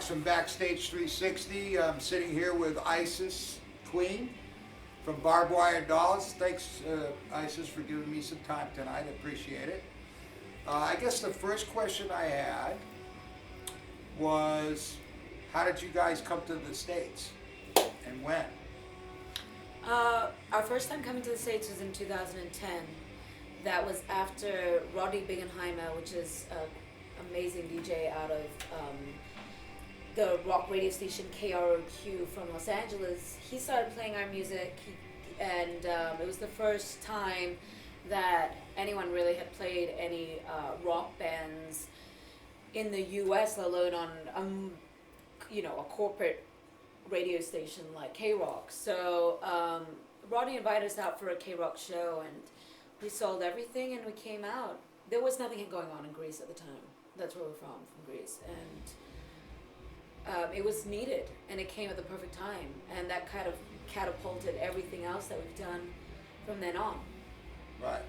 Alex from BackStage360. I'm sitting here with Isis Queen from Barbed Wire Dolls. Thanks, Isis, for giving me some time tonight. I appreciate it. I guess the first question I had was, how did you guys come to the States and when? Our first time coming to the States was in 2010. That was after Rodney Bingenheimer, which is an amazing DJ out of the rock radio station KROQ from Los Angeles. He started playing our music, and it was the first time that anyone really had played any rock bands in the U.S., let alone on a corporate radio station like K-Rock. So Rodney invited us out for a K-Rock show, and we sold everything and we came out. There was nothing going on in Greece at the time. That's where we're from Greece. And it was needed, and it came at the perfect time. And that kind of catapulted everything else that we've done from then on. Right.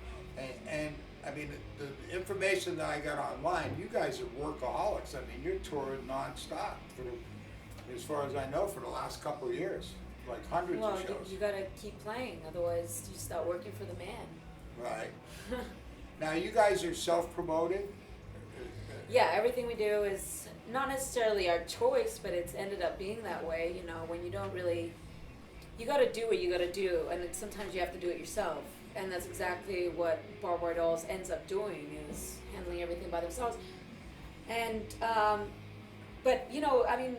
And I mean, the information that I got online, you guys are workaholics. I mean, you're touring nonstop as far as I know, for the last couple of years. Like hundreds of shows. Well, you gotta keep playing, otherwise you start working for the man. Right. Now, you guys are self-promoted? Yeah, everything we do is not necessarily our choice, but it's ended up being that way. You know, when you don't really, you got to do what you got to do, and sometimes you have to do it yourself. And that's exactly what Barbed Wire Dolls ends up doing, is handling everything by themselves. And, but, you know, I mean,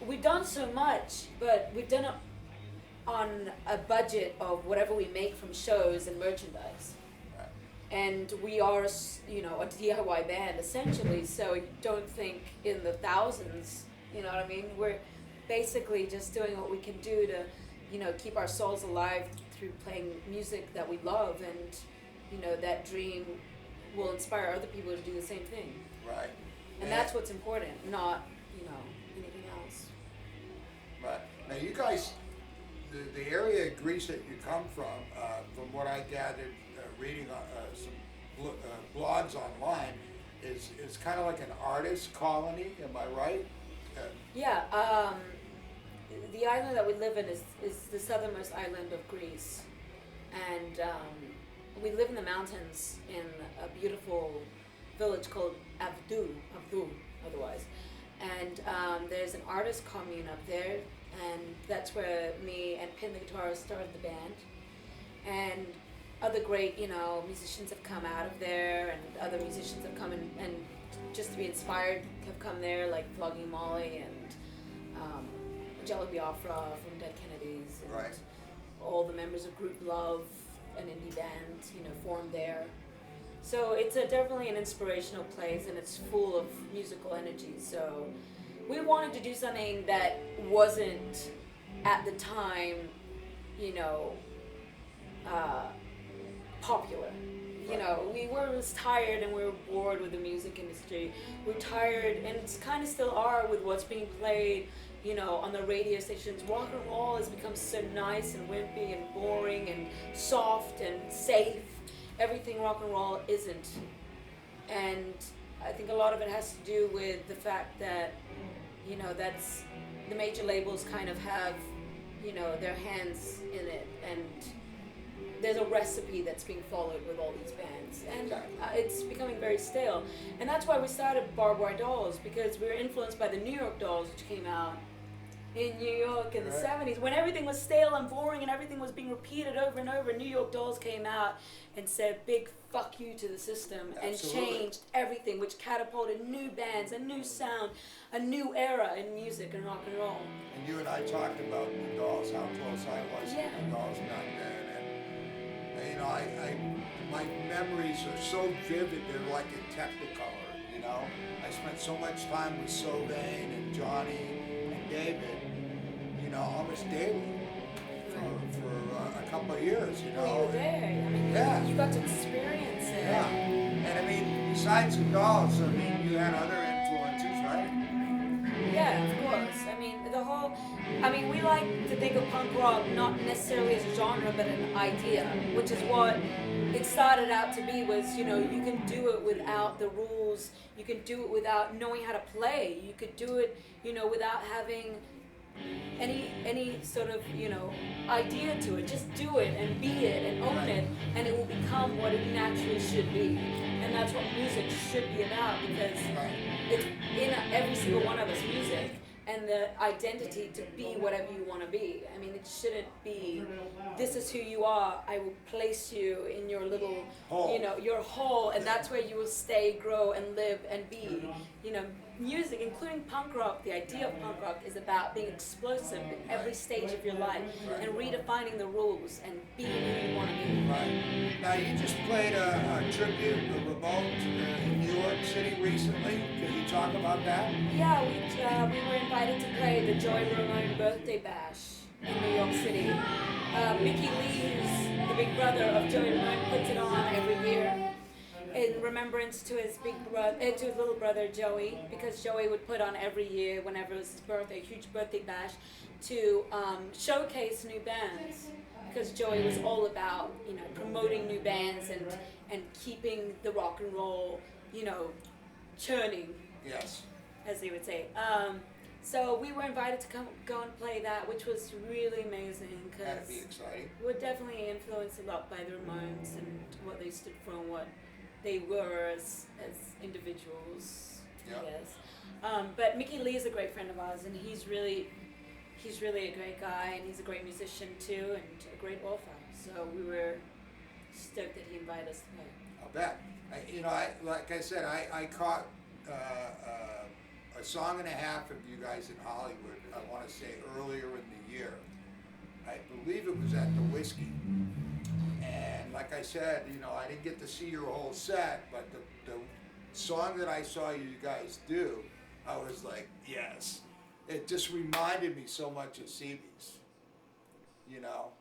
we've done so much, but we've done it on a budget of whatever we make from shows and merchandise. And we are, you know, a DIY band essentially, so you don't think in the thousands, you know what I mean? We're basically just doing what we can do to, you know, keep our souls alive through playing music that we love, and, you know, that dream will inspire other people to do the same thing. Right. And that's what's important, not, you know, anything else. Right. Now, you guys, the area of Greece that you come from what I gathered, reading some blogs online, is kind of like an artist colony. Am I right? Yeah. The island that we live in is the southernmost island of Greece, and we live in the mountains in a beautiful village called Avdou, otherwise. And there's an artist commune up there, and that's where me and Pin the guitarist started the band. And other great, you know, musicians have come out of there, and other musicians have come and just to be inspired have come there, like Flogging Molly and Jello Biafra from Dead Kennedys, and right. all the members of Group Love, an indie band, you know, formed there. So it's definitely an inspirational place, and it's full of musical energy. So we wanted to do something that wasn't, at the time, you know, popular. You know, we were just tired and we were bored with the music industry. We're tired, and it's kind of still are, with what's being played, you know, on the radio stations. Rock and roll has become so nice and wimpy and boring and soft and safe. Everything rock and roll isn't. And I think a lot of it has to do with the fact that, you know, that's the major labels kind of have, you know, their hands in it, and there's a recipe that's being followed with all these bands, and it's becoming very stale. And that's why we started Barbed Wire Dolls, because we were influenced by the New York Dolls, which came out in New York in the 70s, when everything was stale and boring and everything was being repeated over and over. New York Dolls came out and said big fuck you to the system. Absolutely. And changed everything, which catapulted new bands, a new sound, a new era in music and rock and roll. And you and I talked about the Dolls, how close I was to the Dolls back then. And you know, my memories are so vivid, they're like in Technicolor, you know? I spent so much time with Sylvain and Johnny and David, you know, almost daily for a couple of years, you know. Well, you were there. I mean, you got to experience it. Yeah. And I mean, besides the Dolls, I mean, you had other influences, right? Yeah, of course. I mean, we like to think of punk rock not necessarily as a genre, but an idea, which is what it started out to be. Was, you can do it without the rules. You can do it without knowing how to play. You could do it, without having any sort of idea to it. Just do it and be it and own it, and it will become what it naturally should be. And that's what music should be about, because it's in every single one of us, music, and the identity to be whatever you want to be. I mean, it shouldn't be, this is who you are, I will place you in your little hole. Your hole, and that's where you will stay, grow, and live and be. Music, including punk rock, the idea of punk rock is about being explosive in every stage of your life, and redefining the rules and being who you want to be. Right. Now, you just played a tribute, a remote in New York City recently. Can you talk about that? Yeah, we were invited to play the Joy Ramone birthday bash in New York City. Mickey Lee, who's the big brother of Joy Ramone, puts it on every year in remembrance to his to his little brother Joey, because Joey would put on every year whenever it was his birthday, a huge birthday bash to showcase new bands, because Joey was all about promoting new bands and keeping the rock and roll churning. Yes. As they would say. So we were invited to go and play that, which was really amazing, That'd because be exciting. we're definitely influenced a lot by the Ramones and what they stood for and what they were as individuals. Yeah. Yes. But Mickey Lee is a great friend of ours, and he's really a great guy, and he's a great musician too, and a great author. So we were stoked that he invited us to play. I'll bet. Like I said, I caught a song and a half of you guys in Hollywood, I want to say earlier in the year. I believe it was at the Whiskey. And like I said, I didn't get to see your whole set, but the song that I saw you guys do, I was like, yes. It just reminded me so much of Stevie's.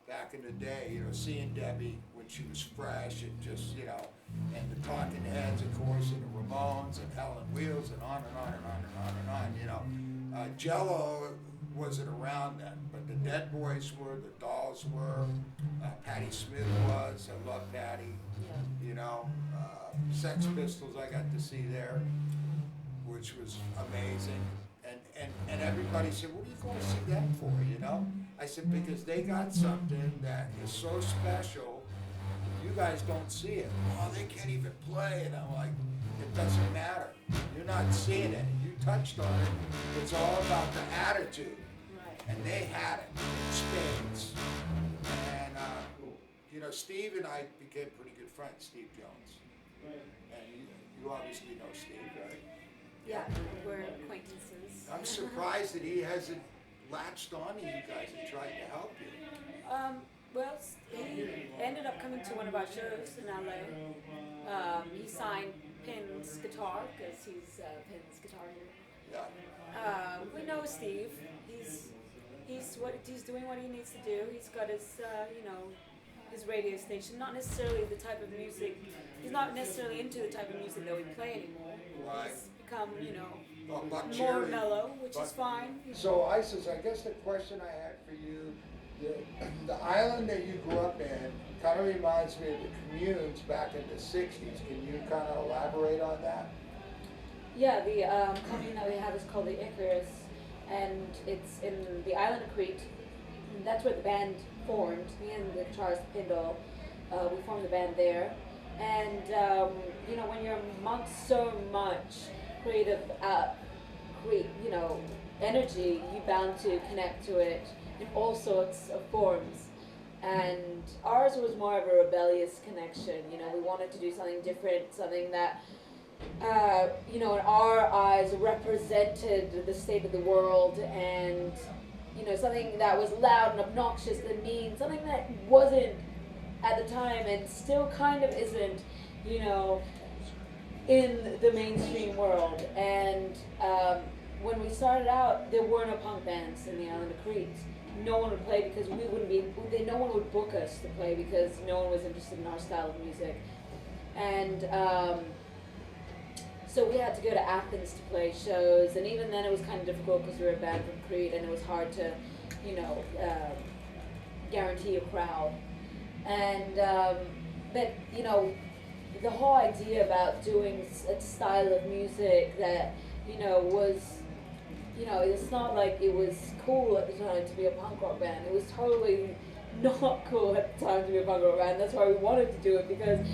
Back in the day, seeing Debbie when she was fresh, and just, and the Talking Heads, of course, and the Ramones, and Helen Wheels, and on and on and on and on and on, Jello wasn't around then, but the Dead Boys were, the Dolls were, Patti Smith was, I love Patti, Sex Pistols I got to see there, which was amazing. And everybody said, what are you going to see them for, I said, because they got something that is so special, you guys don't see it. Oh, they can't even play. And I'm like, it doesn't matter. You're not seeing it. You touched on it. It's all about the attitude. Right. And they had it in spades. And, Steve and I became pretty good friends, Steve Jones. And you obviously know Steve, right? Yeah, we're acquaintances. I'm surprised that he hasn't latched on to you guys and tried to help you. Well, he ended up coming to one of our shows in LA. He signed Pin's guitar, because he's Pin's guitar hero. Yeah. We know Steve. He's doing what he needs to do. He's got his his radio station. Not necessarily the type of music. He's not necessarily into the type of music that we play anymore. Right. He's become Buck more Cherry. mellow, which is fine. So, Isis, I guess the question I had for you, the island that you grew up in kind of reminds me of the communes back in the 60s. Can you kind of elaborate on that? Yeah, the commune that we have is called the Icarus, and it's in the island of Crete. And that's where the band formed. Me and the guitarist Pindle, we formed the band there. And when you're amongst so much creative, energy, you're bound to connect to it in all sorts of forms. And ours was more of a rebellious connection. We wanted to do something different, something that, in our eyes represented the state of the world, and, something that was loud and obnoxious and mean, something that wasn't at the time and still kind of isn't, in the mainstream world. And when we started out, there were no punk bands in the island of Crete. No one would play because no one would book us to play because no one was interested in our style of music. And So we had to go to Athens to play shows, and even then it was kind of difficult because we were a band from Crete, and it was hard to, you know, guarantee a crowd. And but you know, the whole idea about doing a style of music that, you know, was, you know, it's not like it was cool at the time to be a punk rock band. It was totally not cool at the time to be a punk rock band. That's why we wanted to do it, because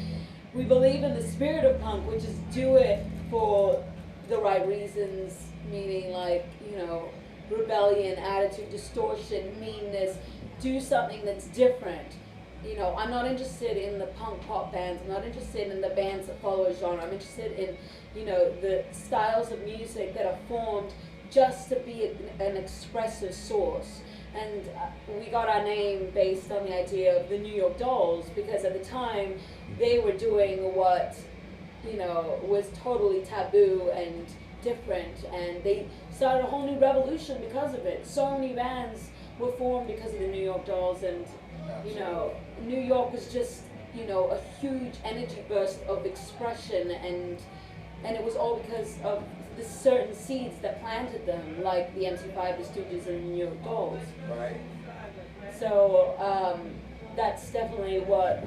we believe in the spirit of punk, which is do it for the right reasons, meaning like, you know, rebellion, attitude, distortion, meanness, do something that's different. You know, I'm not interested in the punk pop bands, I'm not interested in the bands that follow a genre, I'm interested in, you know, the styles of music that are formed just to be an expressive source. And we got our name based on the idea of the New York Dolls, because at the time they were doing what, you know, was totally taboo and different, and they started a whole new revolution because of it. So many bands were formed because of the New York Dolls, and you know, New York was just, you know, a huge energy burst of expression, and it was all because of the certain seeds that planted them, like the MC5, the Stooges, and the New York Dolls. Right. So that's definitely what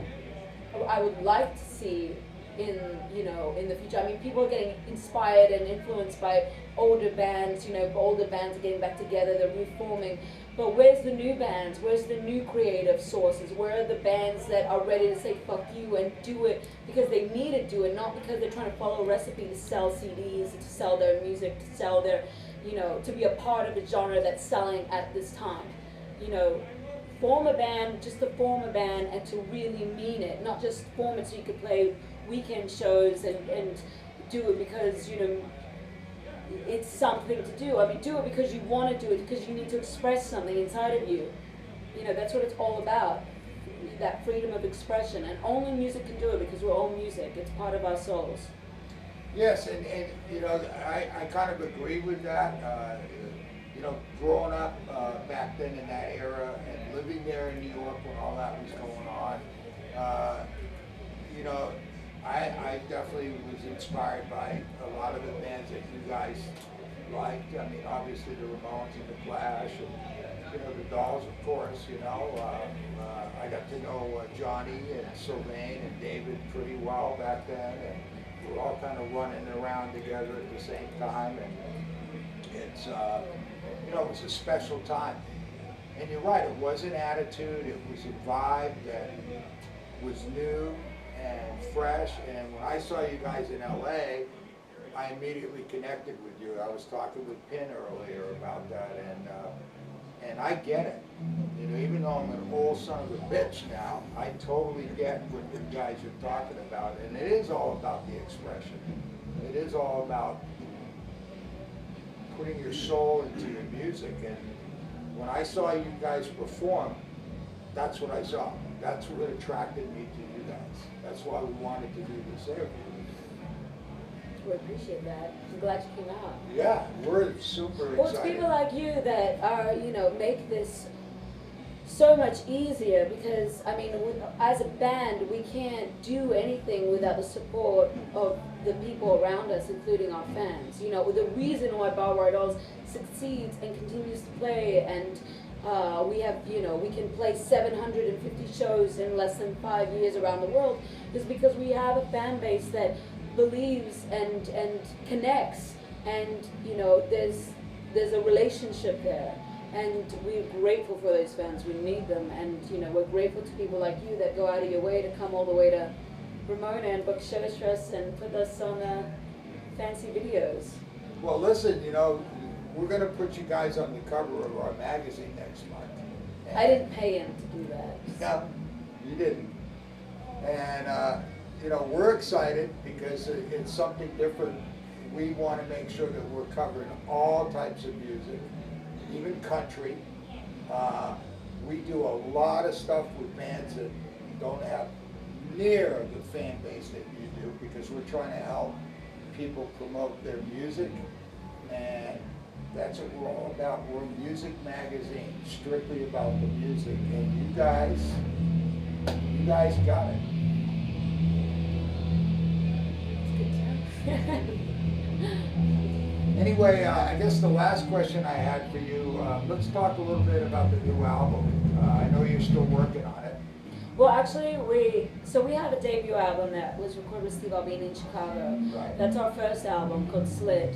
I would like to see in, you know, in the future. I mean, people are getting inspired and influenced by older bands. You know, older bands are getting back together, they're reforming. But where's the new bands? Where's the new creative sources? Where are the bands that are ready to say fuck you and do it because they need to do it, not because they're trying to follow a recipe to sell CDs, to sell their music, to sell their, you know, to be a part of the genre that's selling at this time. You know, form a band just to form a band and to really mean it, not just form it so you could play weekend shows and do it because, you know, it's something to do. I mean, do it because you want to do it, because you need to express something inside of you. You know, that's what it's all about, that freedom of expression. And only music can do it, because we're all music. It's part of our souls. Yes, and you know, I kind of agree with that. You know, growing up back then in that era and living there in New York when all that was going on, you know, I definitely was inspired by a lot of the bands that you guys liked. I mean, obviously the Ramones and the Clash, and you know, the Dolls, of course. You know, I got to know Johnny and Sylvain and David pretty well back then, and we were all kind of running around together at the same time, and it's you know, it was a special time. And you're right, it was an attitude, it was a vibe that was new and fresh. And when I saw you guys in LA, I immediately connected with you. I was talking with Pin earlier about that, and I get it. You know, even though I'm an old son of a bitch now, I totally get what you guys are talking about. And it is all about the expression. It is all about putting your soul into your music. And when I saw you guys perform, that's what I saw. That's what attracted me to you guys. That's why we wanted to do this interview. We appreciate that. I'm glad you came out. Yeah, we're super excited. Well, it's people like you that are, you know, make this so much easier, because, I mean, as a band, we can't do anything without the support of the people around us, including our fans. You know, the reason why Barb Dolls succeeds and continues to play, and we have, you know, we can play 750 shows in less than 5 years around the world, is because we have a fan base that believes and connects, and, you know, there's a relationship there. And we're grateful for those fans. We need them, and, you know, we're grateful to people like you that go out of your way to come all the way to Ramona and book shows for us and put us on fancy videos. Well, listen, you know, we're going to put you guys on the cover of our magazine next month. And I didn't pay him to do that. No, you didn't. And, you know, we're excited because it's something different. We want to make sure that we're covering all types of music, even country. We do a lot of stuff with bands that don't have near the fan base that you do, because we're trying to help people promote their music, and that's what we're all about. We're a music magazine, strictly about the music, and you guys got it. It's good time. Anyway, I guess the last question I had for you, let's talk a little bit about the new album. I know you're still working on it. Well, actually, we have a debut album that was recorded with Steve Albini in Chicago. Right. That's our first album called Slit.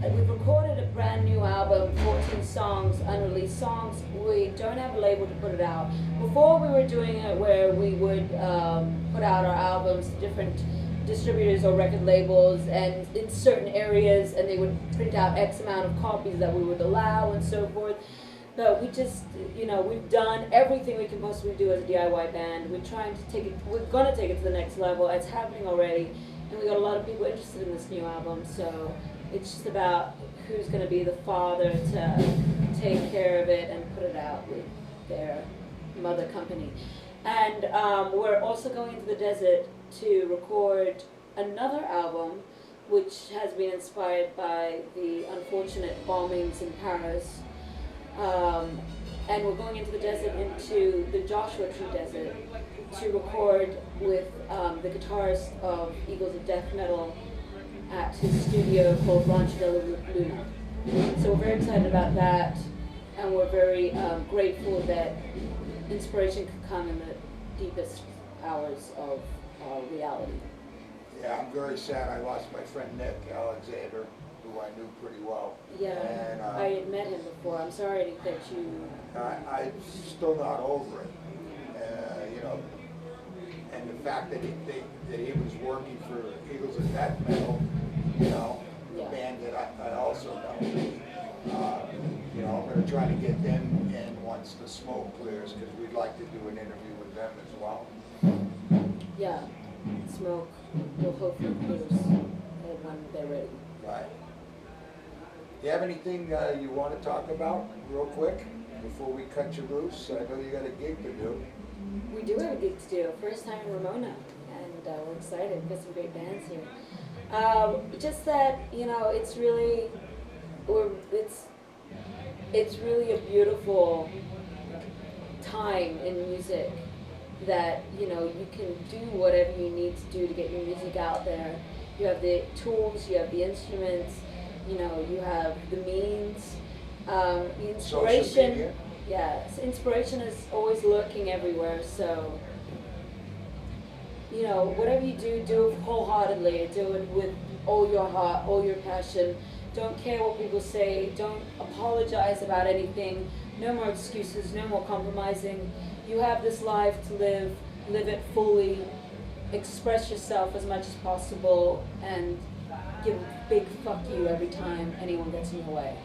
We've recorded a brand new album, 14 songs, unreleased songs. We don't have a label to put it out. Before we were doing it where we would put out our albums to different distributors or record labels and in certain areas, and they would print out X amount of copies that we would allow and so forth. But we just, we've done everything we can possibly do as a DIY band. We're trying to take it, we're gonna take it to the next level. It's happening already, and we got a lot of people interested in this new album. So it's just about who's gonna be the father to take care of it and put it out with their mother company. And we're also going into the desert to record another album, which has been inspired by the unfortunate bombings in Paris. And we're going into the desert, into the Joshua Tree Desert, to record with the guitarist of Eagles of Death Metal at his studio called Rancho de la Luna. So we're very excited about that, and we're very grateful that inspiration could come in the deepest hours of reality. Yeah, I'm very sad. I lost my friend Nick Alexander, who I knew pretty well. Yeah, and, I had met him before. I'm sorry that you... I'm still not over it. And the fact that he was working for Eagles of Death Metal, the band that I also know. I'm going to try to get them in once the smoke clears, because we'd like to do an interview with them as well. Yeah, smoke will hopefully clears when they're ready. Right. Do you have anything you want to talk about real quick before we cut you loose? I know you got a gig to do. We do have a gig to do. First time in Ramona, and we're excited. We've got some great bands here. Just that, it's really, it's really a beautiful time in music that, you can do whatever you need to do to get your music out there. You have the tools, you have the instruments, you have the means, the inspiration. Yeah, so inspiration is always lurking everywhere, so, whatever you do it wholeheartedly, do it with all your heart, all your passion. Don't care what people say, don't apologize about anything, no more excuses, no more compromising. You have this life to live it fully, express yourself as much as possible, and give a big fuck you every time anyone gets in your way.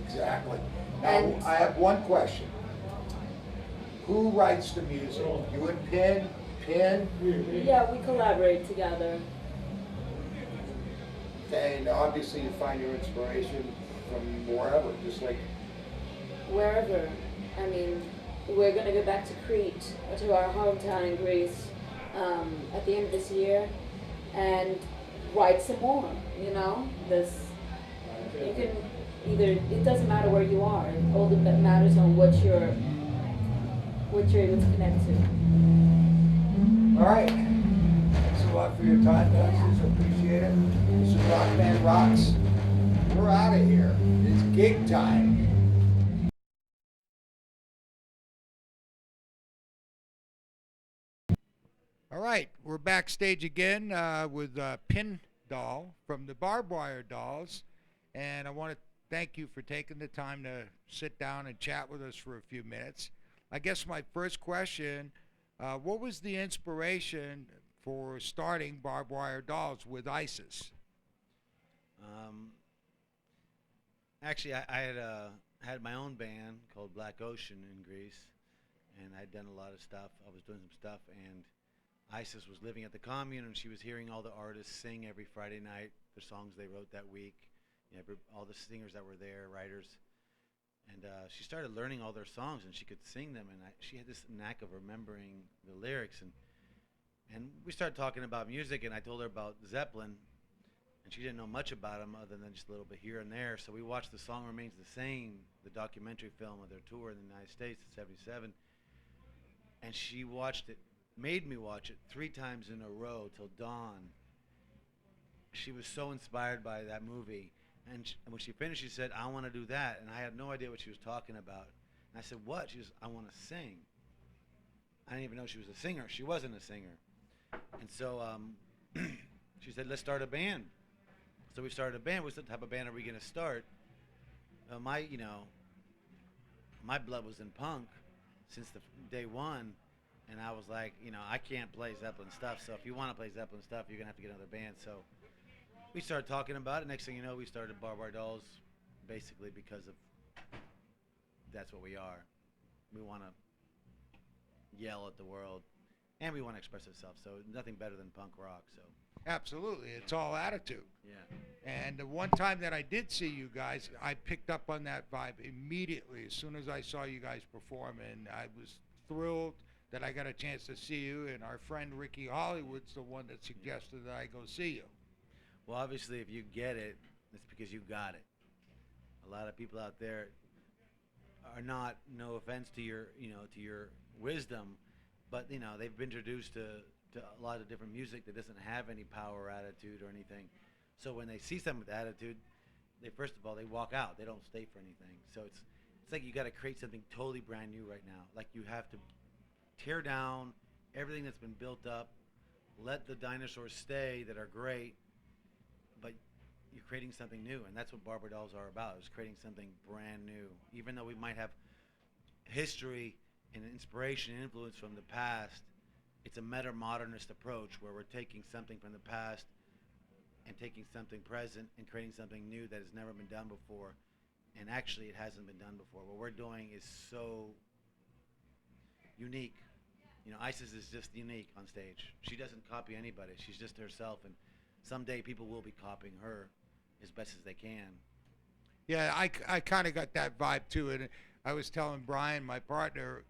Exactly. Now, I have one question. Who writes the music? You and Pin? Yeah, we collaborate together. And obviously you find your inspiration from wherever, just like... Wherever. I mean, we're going to go back to Crete, to our hometown in Greece, at the end of this year, and write some more, You can either, it doesn't matter where you are, it all matters on what you're able to connect to. All right. Thanks a lot for your time, guys. Appreciate it. This is Rock Man Rocks. We're out of here. It's gig time. All right, we're backstage again with Pin Doll from the Barbed Wire Dolls, and I want to thank you for taking the time to sit down and chat with us for a few minutes. I guess my first question, what was the inspiration for starting Barbed Wire Dolls with ISIS? Actually, I had my own band called Black Ocean in Greece, and I'd done a lot of stuff. I was doing some stuff, and Isis was living at the commune, and she was hearing all the artists sing every Friday night the songs they wrote that week. All the singers that were there, writers. And she started learning all their songs, and she could sing them, and she had this knack of remembering the lyrics. And we started talking about music, and I told her about Zeppelin, and she didn't know much about them other than just a little bit here and there. So we watched The Song Remains the Same, the documentary film of their tour in the United States in '77, and she watched it, made me watch it 3 times in a row till dawn. she was so inspired by that movie. And when she finished, she said, "I want to do that." And I had no idea what she was talking about. And I said, "What?" She goes, "I want to sing." I didn't even know she was a singer. She wasn't a singer. And so she said, "Let's start a band." So we started a band. What type of band are we going to start? My blood was in punk since the day one, and I was like, I can't play Zeppelin stuff. So if you want to play Zeppelin stuff, you're gonna have to get another band. So we started talking about it. Next thing you know, we started Barb Dolls, basically because of that's what we are. We want to yell at the world, and we want to express ourselves. So nothing better than punk rock. So Absolutely, it's all attitude. yeah. And the one time that I did see you guys, I picked up on that vibe immediately as soon as I saw you guys perform, and I was thrilled that I got a chance to see you. And our friend Ricky Hollywood's the one that suggested that I go see you. Well, obviously, if you get it, it's because you got it. A lot of people out there are not. No offense to your wisdom, but they've been introduced to a lot of different music that doesn't have any power or attitude or anything. So when they see something with attitude, they first of all they walk out. They don't stay for anything. So it's like you got to create something totally brand new right now. Like you have to tear down everything that's been built up, let the dinosaurs stay that are great, but you're creating something new, and that's what Barber Dolls are about, is creating something brand new. Even though we might have history and inspiration and influence from the past, it's a meta-modernist approach where we're taking something from the past and taking something present and creating something new that has never been done before. And actually, it hasn't been done before. What we're doing is so unique. Isis is just unique on stage. She doesn't copy anybody. She's just herself, and someday people will be copying her as best as they can. Yeah, I kind of got that vibe too. And I was telling Brian, my partner,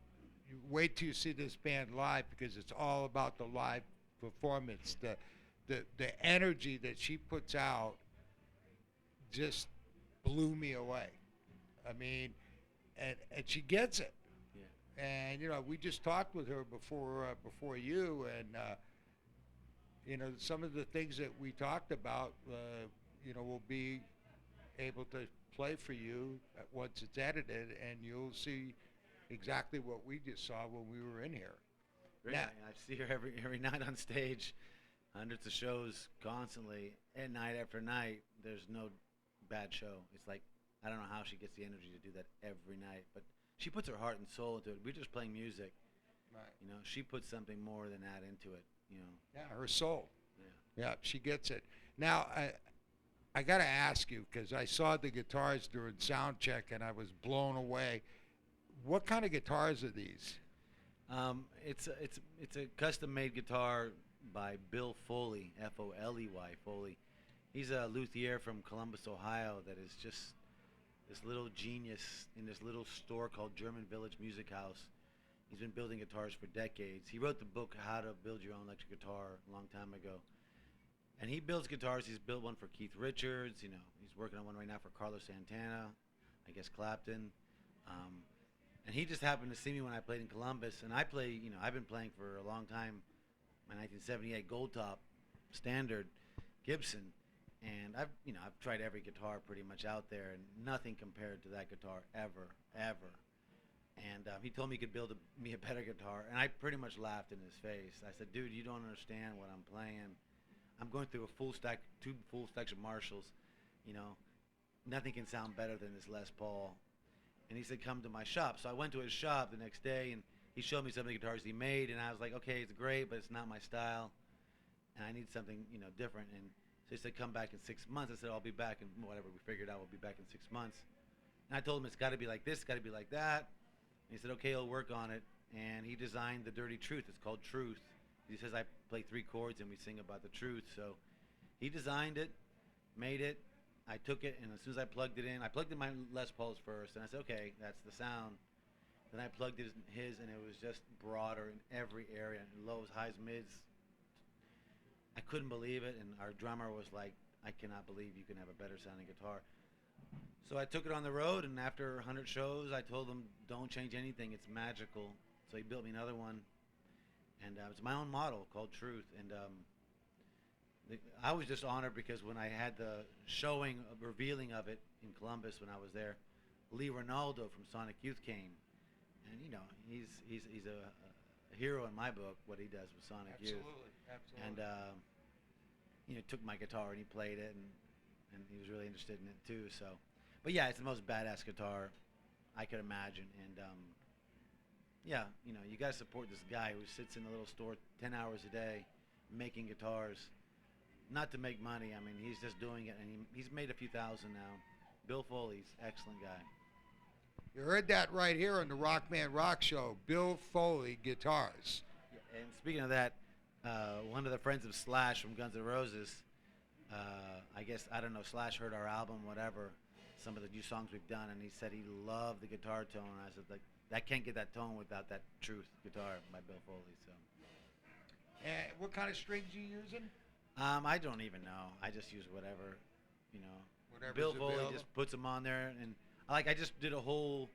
you wait till you see this band live because it's all about the live performance. The energy that she puts out just blew me away. I mean, and she gets it. Yeah. And we just talked with her before you, and some of the things that we talked about, will be able to play for you once it's edited, and you'll see exactly what we just saw when we were in here. Great. Now, I see her every night on stage, hundreds of shows constantly, and night after night. There's no bad show. It's like I don't know how she gets the energy to do that every night, but she puts her heart and soul into it. We're just playing music. right. She puts something more than that into it. Yeah, her soul. Yeah. Yeah, she gets it. Now, I got to ask you, because I saw the guitars during sound check and I was blown away. What kind of guitars are these? It's a custom-made guitar by Bill Foley, Foley Foley. He's a luthier from Columbus, Ohio, that is just this little genius in this little store called German Village Music House. He's been building guitars for decades. He wrote the book How to Build Your Own Electric Guitar a long time ago. And he builds guitars. He's built one for Keith Richards. He's working on one right now for Carlos Santana, I guess Clapton. And he just happened to see me when I played in Columbus. And I play, I've been playing for a long time, my 1978 Gold Top Standard Gibson. And I've tried every guitar pretty much out there, and nothing compared to that guitar ever. And he told me he could build me a better guitar, and I pretty much laughed in his face. I said, "Dude, you don't understand what I'm playing. I'm going through two full stacks of Marshalls. Nothing can sound better than this Les Paul." And he said, "Come to my shop." So I went to his shop the next day, and he showed me some of the guitars he made, and I was like, "Okay, it's great, but it's not my style, and I need something, different." And so he said, "Come back in 6 months." I said, "I'll be back in whatever we figured out. We'll be back in 6 months." And I told him it's got to be like this, it's got to be like that. And he said, "Okay, he'll work on it." And he designed the Dirty Truth. It's called Truth. He says I play 3 chords and we sing about the truth. So he designed it, made it. I took it, and as soon as I plugged it in my Les Pauls first, and I said, "Okay, that's the sound." Then I plugged his, and it was just broader in every area, lows, highs, mids. I couldn't believe it, and our drummer was like, "I cannot believe you can have a better sounding guitar." So I took it on the road, and after 100 shows, I told him, "Don't change anything. It's magical." So he built me another one, and it's my own model called Truth. And I was just honored because when I had the showing, revealing of it in Columbus when I was there, Lee Ronaldo from Sonic Youth came, and you know he's a hero in my book. What he does with Sonic Youth, Absolutely. and you know, took my guitar and he played it, and he was really interested in it too. So, but yeah, it's the most badass guitar I could imagine, and yeah, you know, you gotta support this guy who sits in a little store 10 hours a day, making guitars, not to make money. I mean, he's just doing it, and he's made a few thousand now. Bill Foley's excellent guy. You heard that right here on the Rockman Rock Show. Bill Foley guitars. And speaking of that, one of the friends of Slash from Guns N' Roses, I guess, I don't know, Slash heard our album, whatever, some of the new songs we've done, and he said he loved the guitar tone. And I said, like, that can't get that tone without that Truth guitar by Bill Foley. So. And what kind of strings you using? I don't even know. I just use whatever, you know. Whatever's Bill Foley available. just puts them on there, and I just did a whole,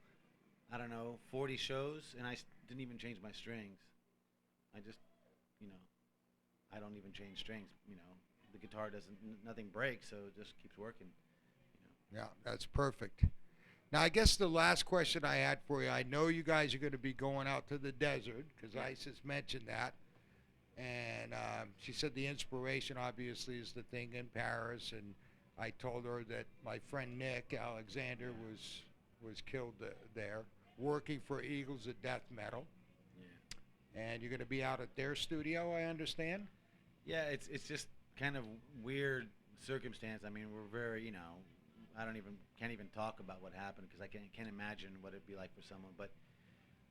I don't know, 40 shows, and I didn't even change my strings. I just, you know, I don't even change strings. You know, the guitar doesn't, nothing breaks, so it just keeps working. You know. Yeah, that's perfect. Now, I guess the last question I had for you, I know you guys are going to be going out to the desert, because Isis mentioned that. And she said the inspiration, obviously, is the thing in Paris. And I told her that my friend Nick Alexander was killed there, working for Eagles of Death Metal. Yeah. And you're going to be out at their studio, I understand? Yeah, it's just kind of weird circumstance. I mean, we're very, you know, can't even talk about what happened because I can't imagine what it'd be like for someone. But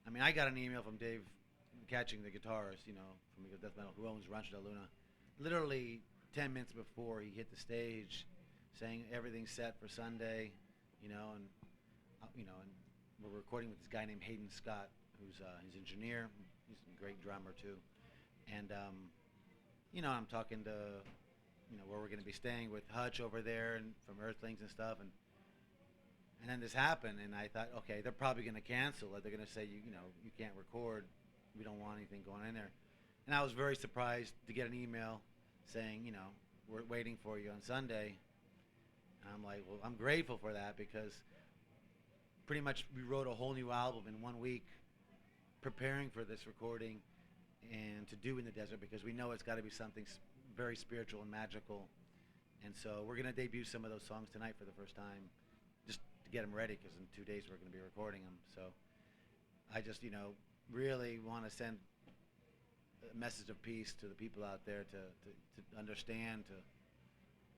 I mean, I got an email from Dave Catching, the guitarist, you know, from Eagles of Death Metal, who owns Rancho de Luna, literally 10 minutes before he hit the stage, saying everything's set for Sunday, you know, and we're recording with this guy named Hayden Scott, who's his engineer. He's a great drummer too, and you know, I'm talking to, you know, where we're going to be staying with Hutch over there and from Earthlings and stuff, and then this happened, and I thought, okay, they're probably going to cancel it. They're going to say, you know, you can't record. We don't want anything going in there. And I was very surprised to get an email saying, you know, we're waiting for you on Sunday. And I'm like, well, I'm grateful for that because pretty much we wrote a whole new album in 1 week preparing for this recording and to do in the desert because we know it's got to be something very spiritual and magical. And so we're going to debut some of those songs tonight for the first time just to get them ready because in 2 days we're going to be recording them. So I just, you know, really want to send a message of peace to the people out there to understand, to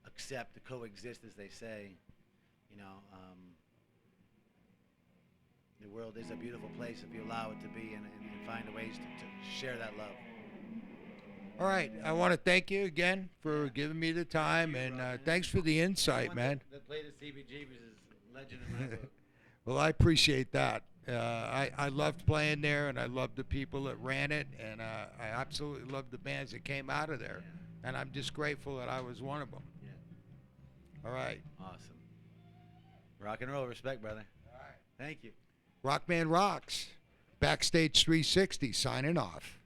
accept, to coexist, as they say. You know, the world is a beautiful place if you allow it to be and find ways to share that love. All right. I want to thank you again for giving me the time, and thanks for the insight, man. That played at CBGB's is legend in my book. Well, I appreciate that. I loved playing there, and I loved the people that ran it, and I absolutely loved the bands that came out of there. Yeah. And I'm just grateful that I was one of them. Yeah. All right. Awesome. Rock and roll. Respect, brother. All right. Thank you. Rockman Rocks. BackStage360 signing off.